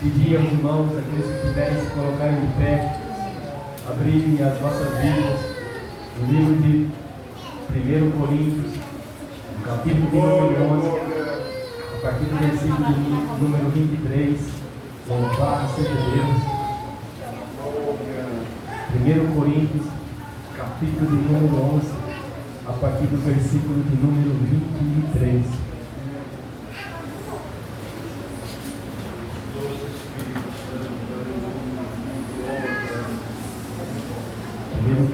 Pedir aos irmãos, aqueles que puderem se colocarem de pé, abrirem as vossas Bíblias no livro de 1 Coríntios, no capítulo de número 11, a partir do versículo de número 23. Louvado seja Deus. 1 Coríntios, capítulo de número 11, a partir do versículo de número 23.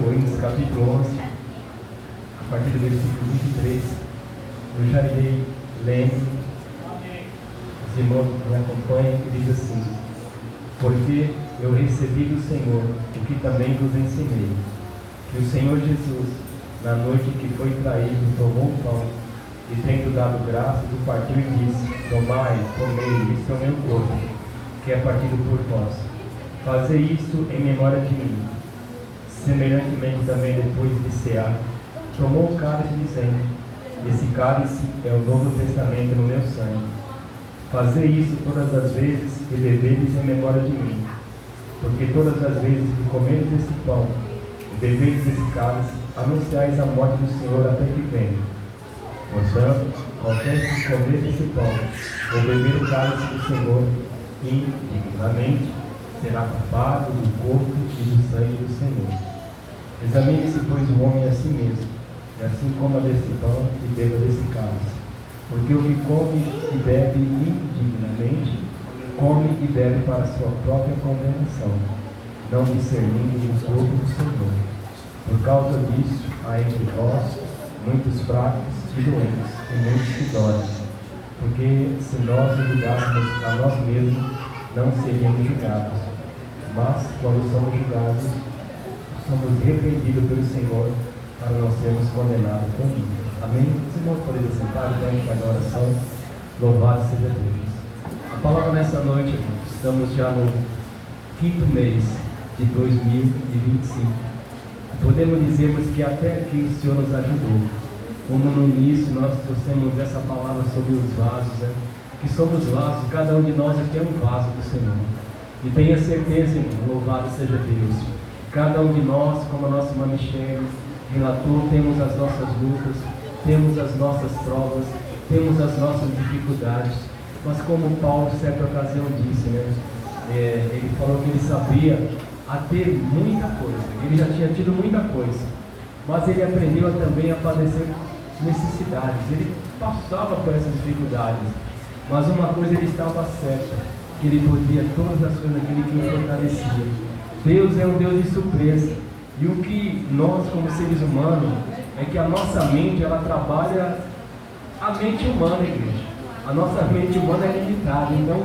Coríntios, capítulo 11, a partir do versículo 23. Eu já irei lendo. Os irmãos que me acompanham, que diz assim: porque eu recebi do Senhor o que também vos ensinei, que o Senhor Jesus, na noite que foi traído, tomou o pão e, tendo dado graças, o partiu e disse: tomai, comei, isto é o meu corpo, que é partido por vós. Fazei isto em memória de mim. Semelhantemente também, depois de cear, tomou o cálice, dizendo: esse cálice é o Novo Testamento no meu sangue. Fazei isso todas as vezes que bebedes em memória de mim. Porque todas as vezes que comedes esse pão e bebedes esse cálice, anunciais a morte do Senhor até que venha. Portanto, qualquer que comer esse pão ou beber o cálice do Senhor indignamente, será culpado do corpo e do sangue do Senhor. Examine-se, pois, o homem a si mesmo, e assim coma desse pão e beba desse cálice. Porque o que come e bebe indignamente, come e bebe para a sua própria condenação, não discernindo o corpo do Senhor. Por causa disso, há entre vós muitos fracos e doentes, e muitos que dormem. Porque se nós julgássemos a nós mesmos, não seríamos julgados. Mas, quando somos julgados, somos repreendidos pelo Senhor, para não sermos condenados com ele. Amém? Os irmãos podem sentar, então a gente faz a oração. Louvado seja Deus. A palavra nessa noite, irmãos, estamos já no 5º mês de 2025. Podemos dizermos que até aqui o Senhor nos ajudou. Como no início nós trouxemos essa palavra sobre os vasos, né? Que somos vasos, cada um de nós aqui é um vaso do Senhor. E tenha certeza, irmão, louvado seja Deus. Cada um de nós, como a nossa irmã Michele relatou, temos as nossas lutas, temos as nossas provas, temos as nossas dificuldades. Mas como Paulo, em certa ocasião, disse, né? Ele falou que ele sabia a ter muita coisa, ele já tinha tido muita coisa, mas ele aprendeu também a padecer necessidades. Ele passava por essas dificuldades, mas uma coisa ele estava certo, que ele podia todas as coisas naquele que o fortalecia. Deus é um Deus de surpresa, e o que nós como seres humanos é que a nossa mente, ela trabalha a mente humana, igreja. A nossa mente humana é limitada, então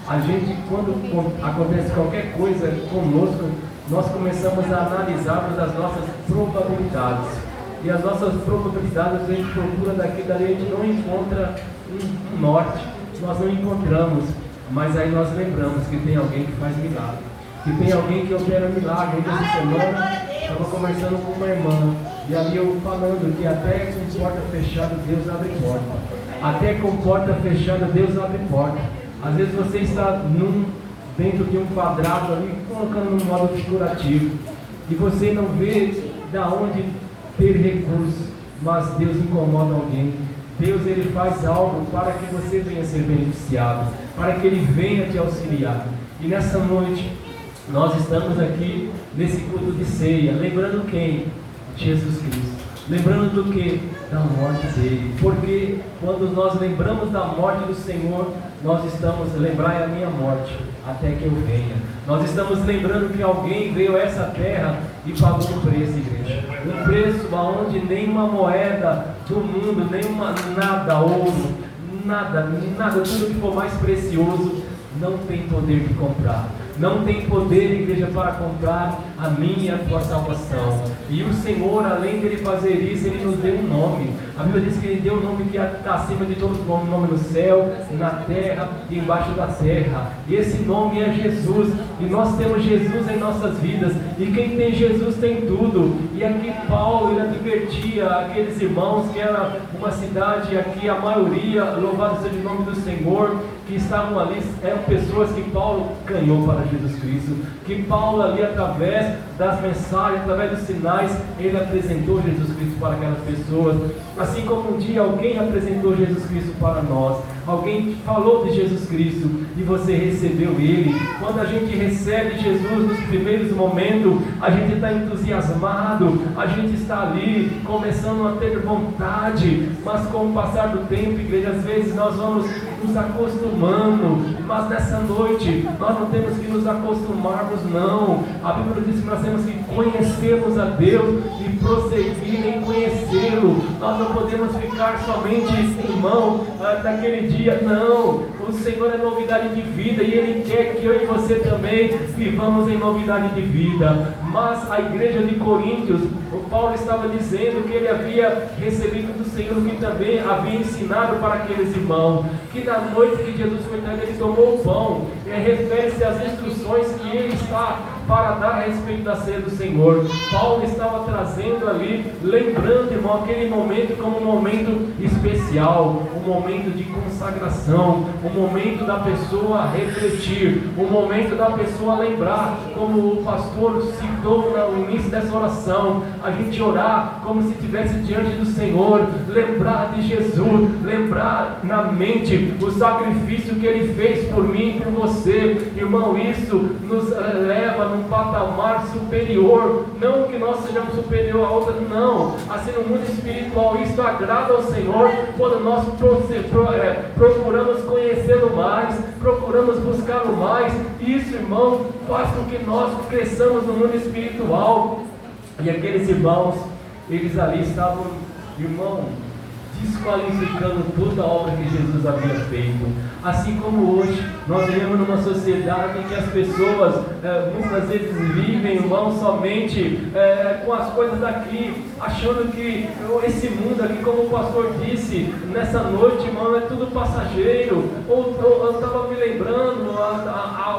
a gente, quando acontece qualquer coisa conosco, nós começamos a analisar as nossas probabilidades. E as nossas probabilidades, a gente procura daqui e dali, a gente não encontra um norte, nós não encontramos. Mas aí nós lembramos que tem alguém que faz milagre, que tem alguém que opera milagre. Essa semana, estava conversando com uma irmã, e ali eu falando que até com porta fechada, Deus abre porta. Até com porta fechada, Deus abre porta. Às vezes você está dentro de um quadrado ali, colocando num modo figurativo, e você não vê da onde ter recursos, mas Deus incomoda alguém. Deus, ele faz algo para que você venha ser beneficiado, para que ele venha te auxiliar. E nessa noite, nós estamos aqui nesse culto de ceia, lembrando quem? Jesus Cristo. Lembrando do que? Da morte dele. Porque quando nós lembramos da morte do Senhor, nós estamos, lembrai a minha morte, até que eu venha. Nós estamos lembrando que alguém veio a essa terra e pagou um preço, igreja. Um preço aonde nenhuma moeda do mundo, nada, ouro, nada, tudo que for mais precioso, não tem poder de comprar. Não tem poder, igreja, para comprar a minha e a tua salvação. E o Senhor, além de Ele fazer isso, Ele nos deu um nome. A Bíblia diz que Ele deu um nome que está acima de todos os nomes, nome no céu, na terra e embaixo da terra. E esse nome é Jesus. E nós temos Jesus em nossas vidas. E quem tem Jesus tem tudo. E aqui Paulo, ele advertia aqueles irmãos que era uma cidade, aqui a maioria, louvado seja o nome do Senhor, que estavam ali, eram pessoas que Paulo ganhou para Jesus Cristo, que Paulo ali, através das mensagens, através dos sinais, ele apresentou Jesus Cristo para aquelas pessoas, assim como um dia alguém apresentou Jesus Cristo para nós, alguém falou de Jesus Cristo, e você recebeu Ele. Quando a gente recebe Jesus nos primeiros momentos, a gente está entusiasmado, a gente está ali, começando a ter vontade, mas com o passar do tempo, igreja, às vezes nós vamos nos acostumando, mas nessa noite, nós não temos que nos acostumarmos não. A Bíblia diz que nós temos que conhecermos a Deus e prosseguir em conhecê-lo. Nós não podemos ficar somente, irmão, naquele dia, não. O Senhor é novidade de vida e Ele quer que eu e você também vivamos em novidade de vida. Mas a igreja de Coríntios, o Paulo estava dizendo que ele havia recebido do Senhor, que também havia ensinado para aqueles irmãos, que na noite que Jesus foi traído, ele tomou o pão, refere-se às instruções que ele está para dar a respeito da ceia do Senhor. Paulo estava trazendo ali, lembrando, irmão, aquele momento como um momento especial, um momento de consagração, um momento da pessoa refletir, um momento da pessoa lembrar, como o pastor citou no início dessa oração, a gente orar como se estivesse diante do Senhor, lembrar de Jesus, lembrar na mente o sacrifício que Ele fez por mim e por você, irmão. Isso nos leva num patamar superior, não que nós sejamos superior a outra, não, assim no mundo espiritual. Isso agrada ao Senhor quando nós procuramos conhecê-lo mais, procuramos buscá-lo mais. Isso, irmão, faz com que nós cresçamos no mundo espiritual. E aqueles irmãos, eles ali estavam, irmão, desqualificando toda a obra que Jesus havia feito. Assim como hoje, nós vivemos numa sociedade em que as pessoas muitas vezes vivem, irmão, somente com as coisas daqui, achando que esse mundo aqui, como o pastor disse nessa noite, irmão, é tudo passageiro. Eu estava me lembrando,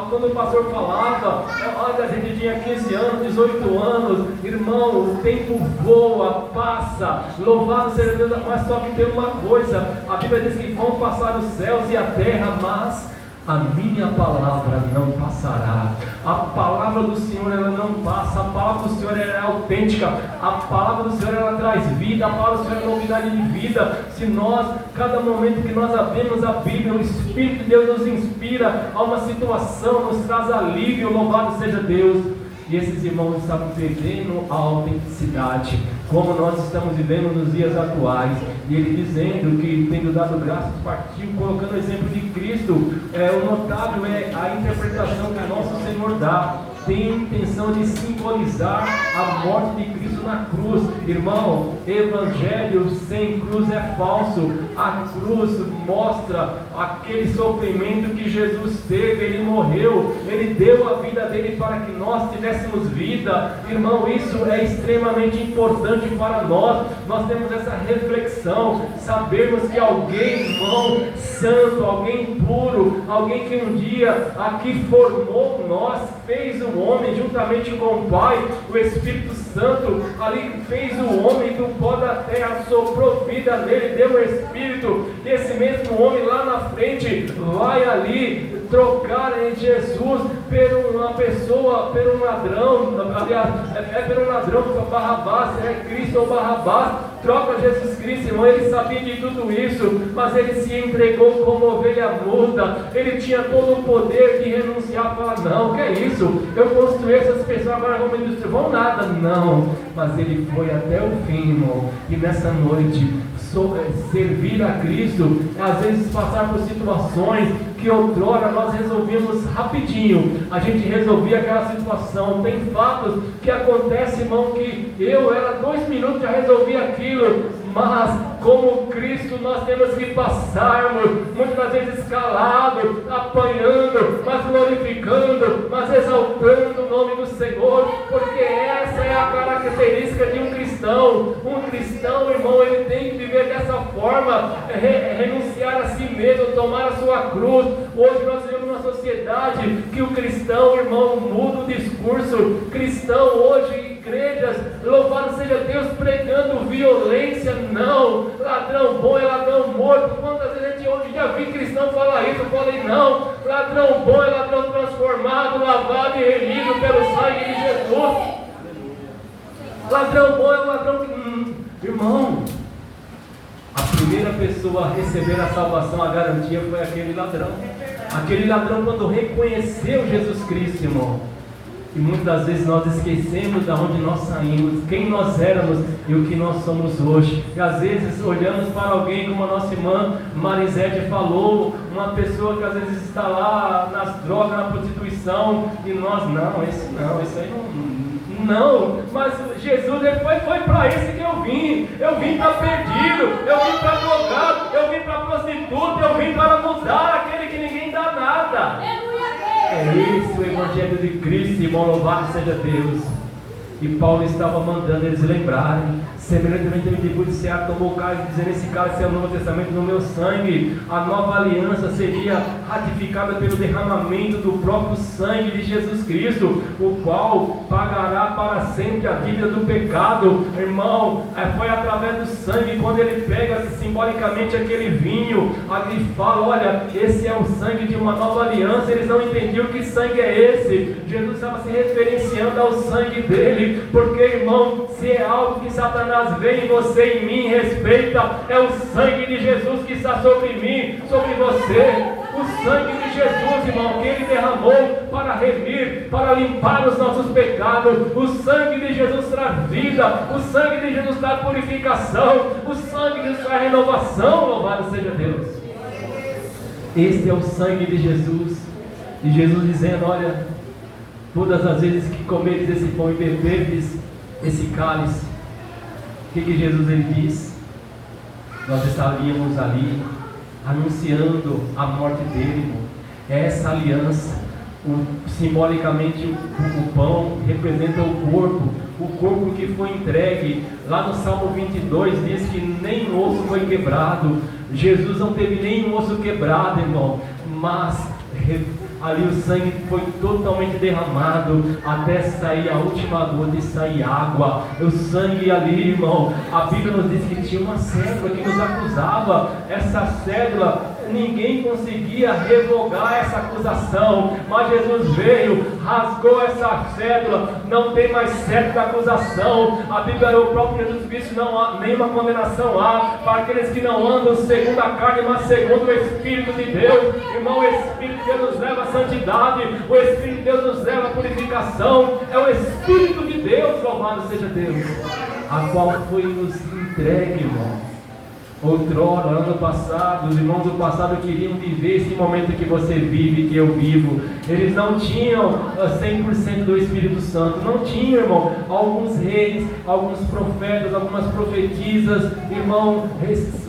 quando o pastor falava, olha, a gente tinha 15 anos, 18 anos, irmão, o tempo voa, passa, louvado seja Deus, mas só que tem uma coisa, a Bíblia diz que vão passar os céus e a terra, mas a minha palavra não passará. A palavra do Senhor, ela não passa. A palavra do Senhor, ela é autêntica. A palavra do Senhor, ela traz vida. A palavra do Senhor é novidade de vida. Se nós, cada momento que nós abrimos a Bíblia, o Espírito de Deus nos inspira a uma situação, nos traz alívio, louvado seja Deus. E esses irmãos estavam perdendo a autenticidade, como nós estamos vivendo nos dias atuais. E ele dizendo que, tendo dado graças, partiu, colocando o exemplo de Cristo. O notável é a interpretação que nosso Senhor dá. Tem a intenção de simbolizar a morte de Cristo na cruz. Irmão, evangelho sem cruz é falso. A cruz mostra aquele sofrimento que Jesus teve. Ele morreu, Ele deu a vida dele para que nós tivéssemos vida. Irmão, isso é extremamente importante para nós. Nós temos essa reflexão, sabermos que alguém, irmão, santo, alguém puro, alguém que um dia aqui formou nós, fez o homem juntamente com o Pai, o Espírito Santo, ali fez o homem do pó da terra, soprou vida nele, deu o Espírito, e esse mesmo homem lá na frente vai ali trocar em Jesus por uma pessoa, por um ladrão, aliás, por um ladrão, por Barrabás, Cristo ou Barrabás, troca Jesus Cristo, irmão. Ele sabia de tudo isso, mas ele se entregou como ovelha muda. Ele tinha todo o poder de renunciar, falar, não, que é isso, eu construí essas pessoas, agora vão nada, não, mas ele foi até o fim, irmão. E nessa noite, servir a Cristo, às vezes passar por situações que outrora nós resolvíamos rapidinho, a gente resolvia aquela situação. Tem fatos que acontecem, irmão, que eu era 2 minutos já resolvia aquilo, mas como Cristo nós temos que passarmos, muitas vezes calado, apanhando, mas glorificando, mas exaltando o nome do Senhor, porque essa é a característica de um cristão. Um cristão, irmão, ele tem que viver dessa forma, renunciar a si mesmo, tomar a sua cruz. Hoje nós vivemos uma sociedade que o cristão, irmão, muda o discurso. Cristão hoje, igrejas, louvado seja Deus, pregando violência, não. Ladrão bom é ladrão morto. Quantas vezes a gente hoje já vi cristão falar isso? Eu falei, não. Ladrão bom é ladrão transformado, lavado e remido pelo sangue de Jesus. Ladrão bom é um ladrão que... Irmão, a primeira pessoa a receber a salvação, a garantia, foi aquele ladrão. Aquele ladrão quando reconheceu Jesus Cristo, irmão. E muitas vezes nós esquecemos de onde nós saímos, quem nós éramos e o que nós somos hoje. E às vezes olhamos para alguém, como a nossa irmã Marisete falou, uma pessoa que às vezes está lá nas drogas, na prostituição, e nós, isso aí não, mas Jesus, ele foi para isso que eu vim para perdido, eu vim para drogado, eu vim para prostituta, eu vim para mudar aquele que ninguém dá nada. É esse o Evangelho de Cristo, irmão, louvado seja Deus. E Paulo estava mandando eles lembrarem, semelhantemente depois de Cear tomou o cálice, dizendo: esse cálice é o Novo Testamento no meu sangue. A nova aliança seria ratificada pelo derramamento do próprio sangue de Jesus Cristo, o qual pagará para sempre a dívida do pecado. Irmão, foi através do sangue, quando ele pega simbolicamente aquele vinho, ali fala: olha, esse é o sangue de uma nova aliança. Eles não entendiam que sangue é esse. Jesus estava se referenciando ao sangue dele. Porque, irmão, se é algo que Satanás vê em você e em mim, respeita, é o sangue de Jesus que está sobre mim, sobre você. O sangue de Jesus, irmão, que ele derramou para remir, para limpar os nossos pecados. O sangue de Jesus traz vida, o sangue de Jesus traz purificação, o sangue de Jesus traz renovação. Louvado seja Deus. Este é o sangue de Jesus. E Jesus dizendo: olha, todas as vezes que comeres esse pão e beberes esse cálice, o que Jesus ele diz? Nós estaríamos ali anunciando a morte dele, irmão. É essa aliança. Simbolicamente o pão representa o corpo que foi entregue. Lá no Salmo 22 diz que nem osso foi quebrado. Jesus não teve nenhum osso quebrado, irmão, mas ali o sangue foi totalmente derramado até sair a última gota e sair água. O sangue ali, irmão, a Bíblia nos diz que tinha uma cédula que nos acusava. Essa cédula, ninguém conseguia revogar essa acusação, mas Jesus veio, rasgou essa cédula, não tem mais cédula de acusação. A Bíblia, o próprio Jesus disse: não há nenhuma condenação há para aqueles que não andam segundo a carne, mas segundo o Espírito de Deus. Irmão, o Espírito de Deus nos leva à santidade, o Espírito de Deus nos leva à purificação. É o Espírito de Deus, louvado seja Deus, a qual foi nos entregue, irmão. Outrora, ano passado, os irmãos do passado queriam viver esse momento que você vive, que eu vivo. Eles não tinham 100% do Espírito Santo, não tinham, irmão. Alguns reis, alguns profetas, algumas profetisas, irmão,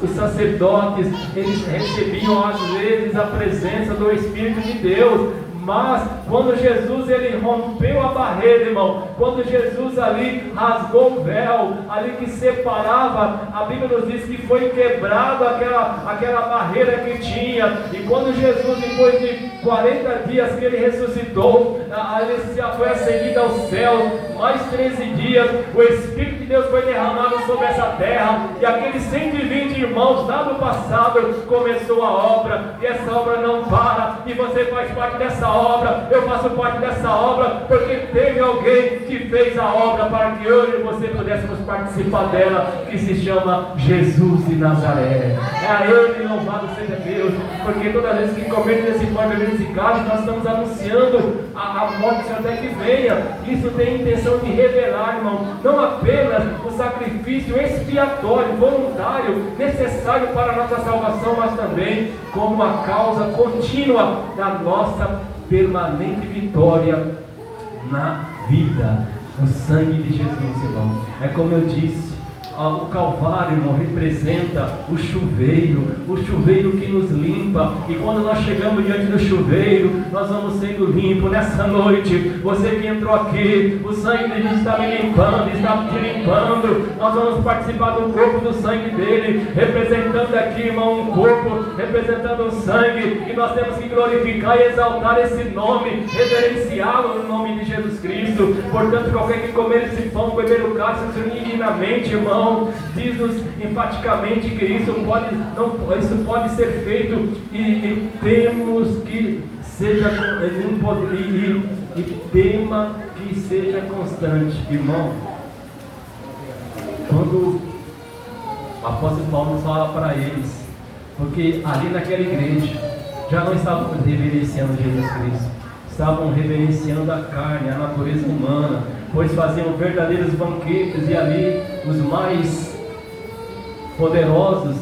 os sacerdotes, eles recebiam às vezes a presença do Espírito de Deus. Mas quando Jesus ele rompeu a barreira, irmão, quando Jesus ali rasgou o véu, ali que separava, a Bíblia nos diz que foi quebrada aquela barreira que tinha. E quando Jesus, depois de 40 dias que ele ressuscitou, ele foi ascendido ao céu, mais 13 dias, o Espírito de Deus foi derramado sobre essa terra, e aqueles 120 irmãos lá do passado começou a obra, e essa obra não para, e você faz parte dessa obra, eu faço parte dessa obra, porque teve alguém que fez a obra para que eu e você pudéssemos participar dela, que se chama Jesus de Nazaré. É a Ele, louvado seja Deus, porque toda vez que comemos esse pão e bebemos esse cálice, nós estamos anunciando a morte do Senhor até que venha. Isso tem a intenção de revelar, irmão, não apenas o sacrifício expiatório, voluntário, necessário para a nossa salvação, mas também como a causa contínua da nossa permanente vitória na vida. O sangue de Jesus, irmão. É como eu disse, o Calvário, irmão, representa o chuveiro que nos limpa. E quando nós chegamos diante do chuveiro, nós vamos sendo limpos. Nessa noite, você que entrou aqui, o sangue de Jesus está me limpando, está te limpando. Nós vamos participar do corpo do sangue dele, representando aqui, irmão, um corpo, representando um sangue. E nós temos que glorificar e exaltar esse nome, reverenciá-lo no nome de Jesus Cristo. Portanto, qualquer que comer esse pão, beber o cálice indignamente, irmão, diz-nos enfaticamente que isso pode ser feito e temos que seja e tema que seja constante, irmão. Quando o apóstolo Paulo fala para eles, porque ali naquela igreja já não estavam reverenciando Jesus Cristo, estavam reverenciando a carne, a natureza humana, pois faziam verdadeiros banquetes e ali os mais poderosos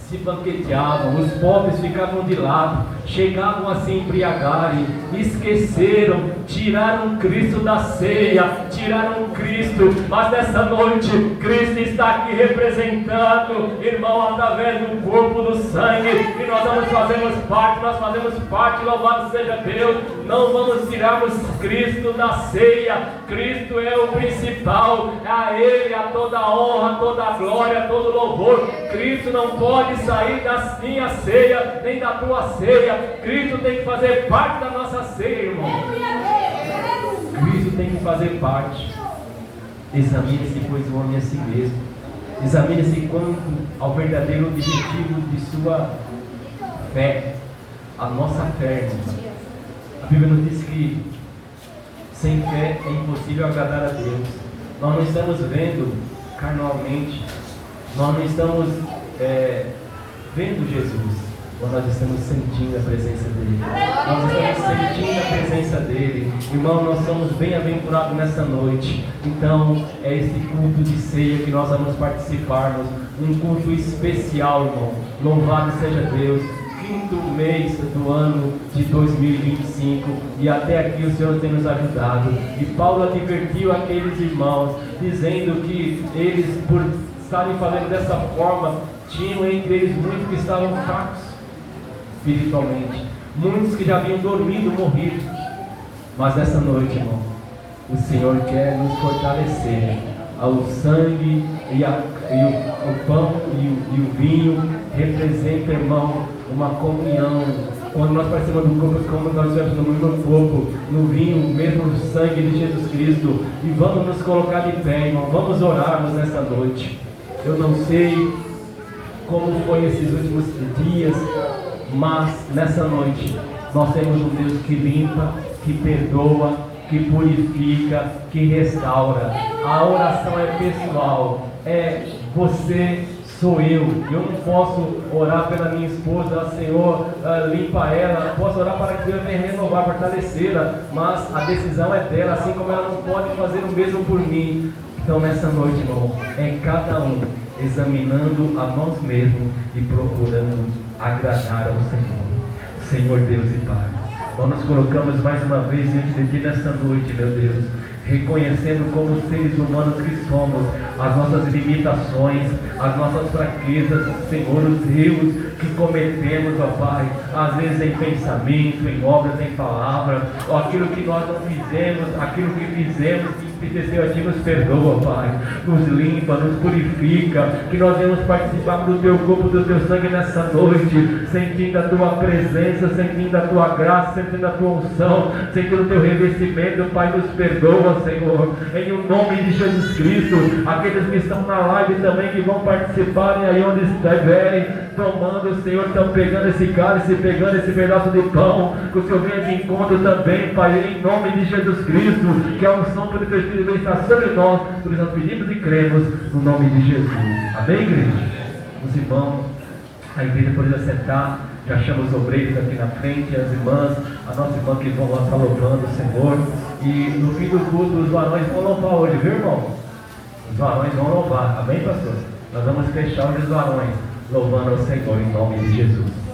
se banqueteavam, os pobres ficavam de lado, chegavam a se embriagarem, esqueceram, tiraram Cristo da ceia, tiraram Cristo. Mas nessa noite Cristo está aqui representando, irmão, através do corpo, do sangue, e nós fazemos parte, louvado seja Deus. Não vamos tirarmos Cristo da ceia. Cristo é o principal, é a Ele a toda a honra, toda a glória, todo o louvor. Cristo não pode sair da minha ceia, nem da tua ceia. Cristo tem que fazer parte da nossa ceia, irmão. Cristo tem que fazer parte. Examine-se, pois, o homem a si mesmo. Examine-se quanto ao verdadeiro objetivo de sua fé. A nossa fé, irmão. A Bíblia nos diz que sem fé é impossível agradar a Deus. Nós não estamos vendo carnalmente, nós não estamos vendo Jesus, mas nós estamos sentindo a presença dele. Nós estamos sentindo a presença dele. Irmão, nós somos bem-aventurados nessa noite. Então, é esse culto de ceia que nós vamos participarmos. Um culto especial, irmão. Louvado seja Deus. 5º mês do ano de 2025, e até aqui o Senhor tem nos ajudado. E Paulo advertiu aqueles irmãos, dizendo que eles, por estarem fazendo dessa forma, tinham entre eles muitos que estavam fracos espiritualmente, muitos que já haviam dormido, morrido. Mas nessa noite, irmão, o Senhor quer nos fortalecer. O sangue e o pão e o vinho representa, irmão, uma comunhão. Quando nós participamos do corpo, como nós estivemos no mesmo corpo, no vinho, o mesmo sangue de Jesus Cristo. E vamos nos colocar de pé, irmão. Vamos orarmos nessa noite. Eu não sei como foi esses últimos dias, mas nessa noite nós temos um Deus que limpa, que perdoa, que purifica, que restaura. A oração é pessoal, é você, sou eu. Eu não posso orar pela minha esposa, Senhor, limpa ela. Posso orar para que Deus venha renovar, fortalecê-la, mas a decisão é dela, assim como ela não pode fazer o mesmo por mim. Então nessa noite, irmão, é cada um examinando a nós mesmos e procurando agradar ao Senhor. Senhor Deus e Pai, nós nos colocamos mais uma vez diante de Ti nessa noite, meu Deus, reconhecendo como seres humanos que somos, as nossas limitações, as nossas fraquezas, Senhor, os erros que cometemos, ó Pai, às vezes em pensamento, em obras, em palavra, ou aquilo que nós não fizemos, aquilo que fizemos que entristeceu a Ti, nos perdoa, Pai, nos limpa, nos purifica, que nós venhamos participar do Teu corpo, do Teu sangue nessa noite, sentindo a Tua presença, sentindo a Tua graça, sentindo a Tua unção, sentindo o Teu revestimento, Pai, nos perdoa, Senhor, em o nome de Jesus Cristo. Aqueles que estão na live também, que vão participarem aí onde estiverem, tomando, Senhor, estão pegando esse cálice, pegando esse pedaço de pão, que o Senhor venha de encontro também, Pai, em nome de Jesus Cristo, que a unção do Teu Espírito venha estar sobre nós, por isso nós pedimos e cremos no nome de Jesus. Amém, igreja? Os irmãos, a igreja pode sentar. Já chamo os obreiros aqui na frente, as irmãs, a nossa irmã que vão lá estar louvando o Senhor. E no fim do culto, os varões vão louvar hoje, viu, irmão? Os varões vão louvar, amém, pastor? Nós vamos fechar os varões louvando ao Senhor em nome de Jesus.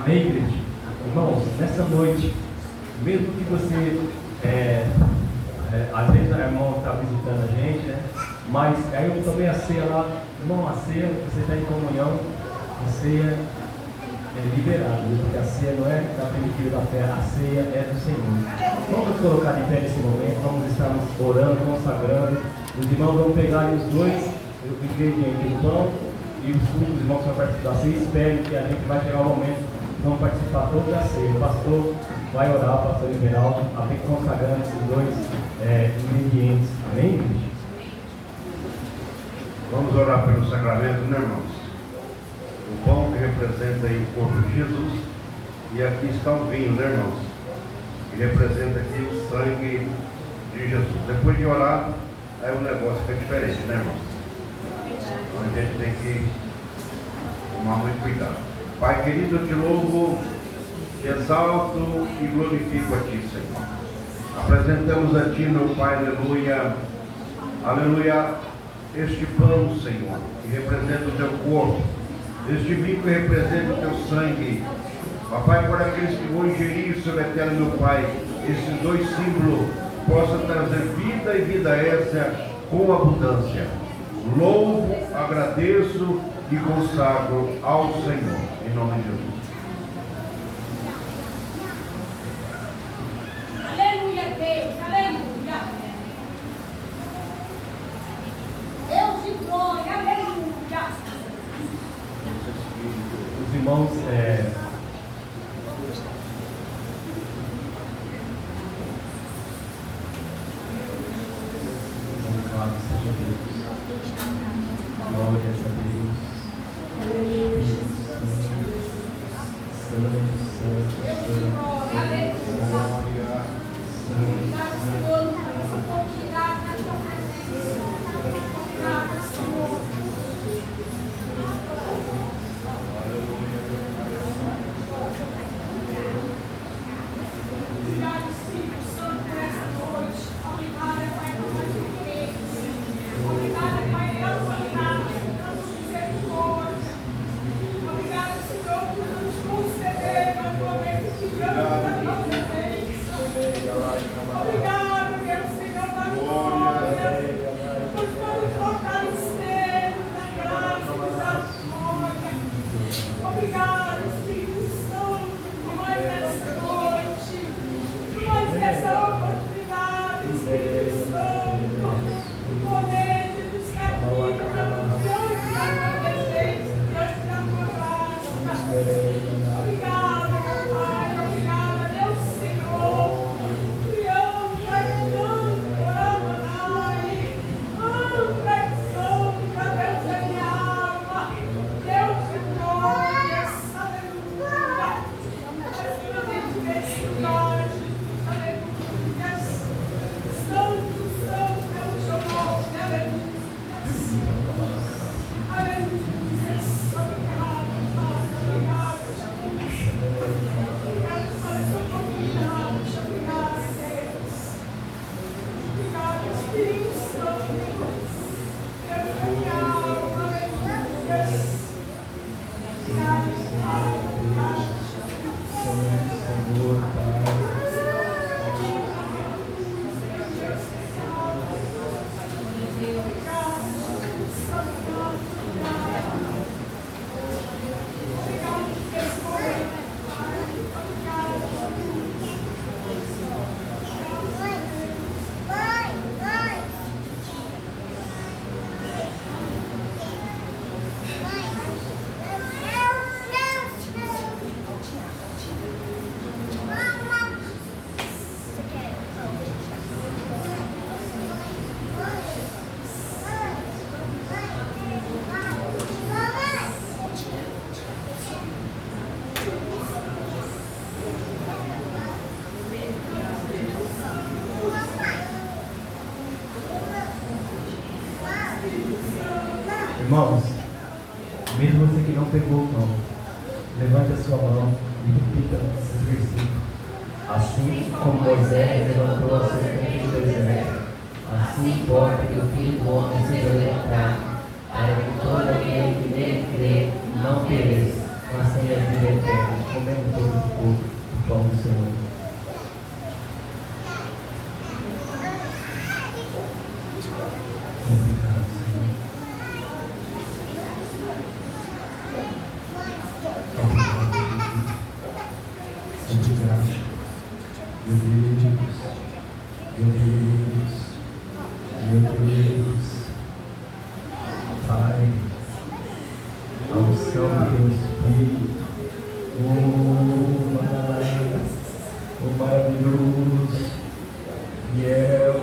Amém, igreja? Irmãos, nessa noite, mesmo que você, às vezes a irmã está visitando a gente, né? Mas aí eu tomei a ceia lá, irmão, a ceia, você está em comunhão, a ceia é liberada, porque a ceia não é da primitiva da fé, a ceia é do Senhor. Vamos colocar de pé nesse momento, vamos estar orando, consagrando. Os irmãos vão pegar os dois ingredientes, o pão e o suco, os irmãos vão participar. Você espere que a gente vai chegar o momento, vamos participar toda a ceia. O pastor vai orar, o pastor liberal, até consagrando esses dois ingredientes. Amém, igreja? Vamos orar pelo sacramento, né, irmãos? O pão que representa aí o corpo de Jesus, e aqui está o vinho, né, irmãos? Que representa aqui o sangue de Jesus. Depois de orar, aí o negócio fica diferente, né, irmãos? Então a gente tem que tomar muito cuidado. Pai querido, eu te louvo, te exalto e glorifico a ti, Senhor. Apresentamos a ti, meu Pai, aleluia, aleluia, este pão, Senhor, que representa o teu corpo, este vinho que representa o teu sangue. Papai, por aqueles que vão ingerir, Senhor eterno, meu Pai, esses dois símbolos possam trazer vida e vida essa com abundância. Louvo, agradeço e consagro ao Senhor, em nome de Jesus. Aleluia, Deus, aleluia. Deus de glória, aleluia. Os irmãos, louvado seja Deus. Glória a Deus. Irmãos, mesmo você que não pegou o pão, levante a sua mão e repita esse versículo. Assim como Moisés levantou a serpente do deserto, assim importa que o Filho do Homem seja levantado, para que todo aquele que nele crê não pereça, Faça minha vida eterna, comendo todo o corpo do pão do Senhor. Obrigado, Senhor. Obrigado, Jesus. Obrigado. Meu Deus. Meu Deus. Meu Deus. Pai. A unção do teu Espírito, maravilhoso, fiel,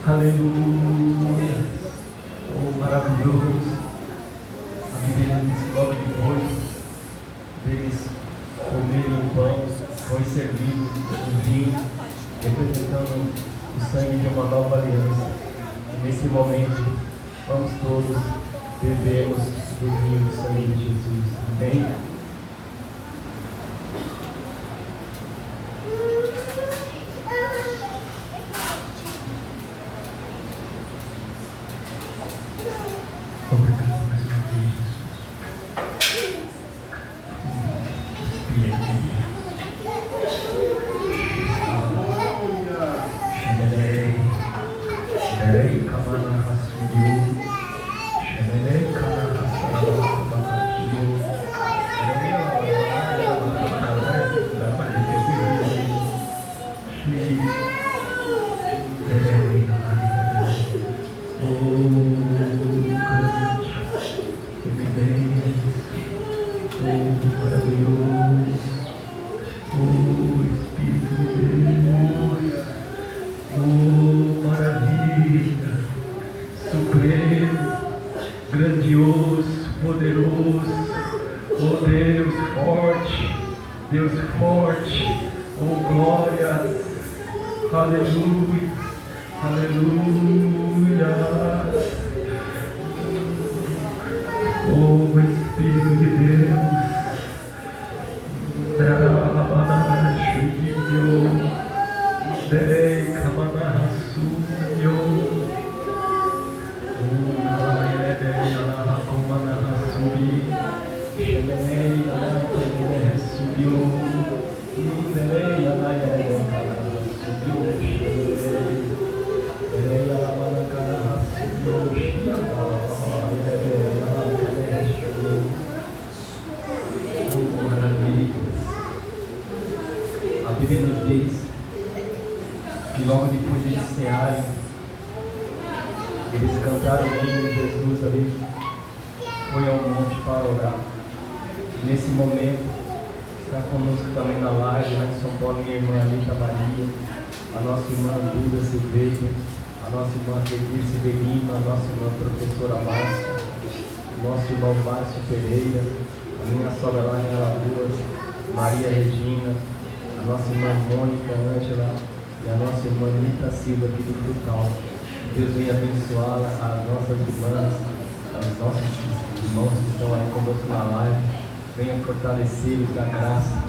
aleluia, maravilhoso. Logo depois deles comerem o pão, foi servido um vinho, representando o sangue de uma nova aliança. E nesse momento, vamos todos bebermos do vinho do sangue de Jesus. Amém? Obrigado mais uma vez. Grandioso, poderoso, oh Deus forte, oh glória, aleluia, aleluia, oh Espírito de Deus, a Bíblia nos diz que logo depois de cearem, eles cantaram o hino de Jesus ali, foi ao monte para orar. Nesse momento, está conosco também na live, lá em São Paulo, minha irmã Anita Maria, a nossa irmã Duda Silveira, a nossa irmã Cleide Benima, a nossa irmã professora Márcia, o nosso irmão Márcio Pereira, a minha sogra lá em Alagoas, Maria Regina, a nossa irmã Mônica Ângela e a nossa irmã Rita Silva aqui do Frutal. Deus venha abençoá-la, as nossas irmãs, os nossos irmãos que estão aí conosco na live, venha fortalecê-los da graça